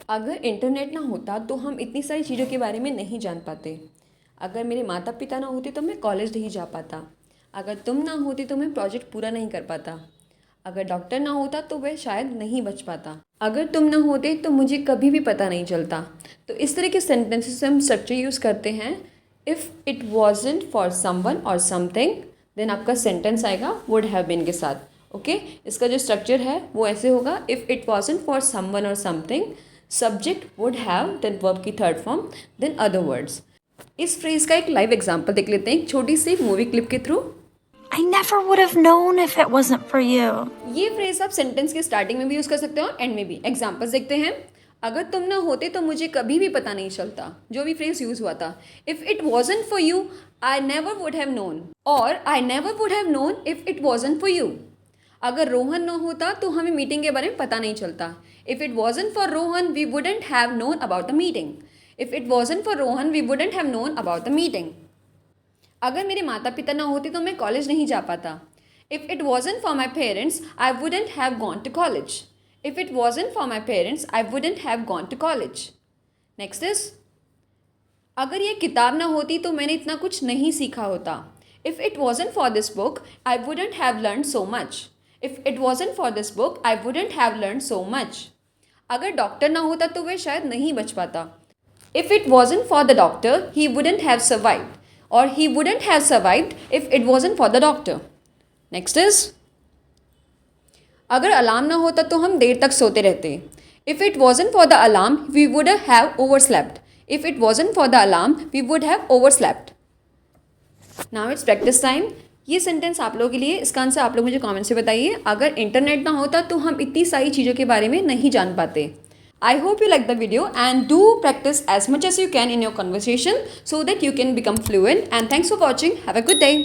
अगर इंटरनेट ना होता तो हम इतनी सारी चीज़ों के बारे में नहीं जान पाते। अगर मेरे माता पिता ना होते तो मैं कॉलेज नहीं जा पाता। अगर तुम ना होती तो मैं प्रोजेक्ट पूरा नहीं कर पाता। अगर डॉक्टर ना होता तो वह शायद नहीं बच पाता। अगर तुम ना होते तो मुझे कभी भी पता नहीं चलता। तो इस तरह के सेंटेंसेस से हम स्ट्रक्चर यूज़ करते हैं। If it wasn't for someone और समथिंग, देन आपका सेंटेंस आएगा वुड हैव बीन के साथ। ओके, इसका जो स्ट्रक्चर है वो ऐसे होगा। If it wasn't for someone और something, subject would have, then verb की third form, then other words. इस फ्रेज का एक लाइव एग्जांपल देख लेते हैं एक छोटी सी मूवी क्लिप के through. I never would have known if it wasn't for you. ये फ्रेज आप सेंटेंस के स्टार्टिंग में भी यूज़ कर सकते हो और एंड में भी। एग्जांपल्स देखते हैं। अगर तुम ना होते तो मुझे कभी भी पता नहीं चलता, जो भी फ्रेज यूज़ हुआ था। If it wasn't for you, I never would have known, और I never would have known if it wasn't for you. अगर रोहन ना होता तो हमें मीटिंग के बारे में पता नहीं चलता। If it wasn't for Rohan we wouldn't have known about the meeting. If it wasn't for Rohan we wouldn't have known about the meeting. अगर मेरे माता पिता ना होते तो मैं कॉलेज नहीं जा पाता। If it wasn't for my parents, I wouldn't have gone to college. If it wasn't for my parents, I wouldn't have gone to college. Next is, अगर ये किताब ना होती तो मैंने इतना कुछ नहीं सीखा होता। If it wasn't for this book, I wouldn't have learned so much. If it wasn't for this book, I wouldn't have learned so much. अगर डॉक्टर ना होता तो वह शायद नहीं बच पाता। If it wasn't for the doctor, he wouldn't have survived. Or he wouldn't have survived if it wasn't for the doctor. Next is, अगर अलार्म ना होता तो हम देर तक सोते रहते। If it wasn't for the alarm we would have overslept. If it wasn't for the alarm we would have overslept. Now it's practice time. ये सेंटेंस आप लोगों के लिए, इसका आंसर आप लोग मुझे कमेंट से बताइए। अगर इंटरनेट ना होता तो हम इतनी सारी चीज़ों के बारे में नहीं जान पाते। I hope you like the video and do practice as much as you can in your conversation so that you can become fluent, and thanks for watching. Have a good day.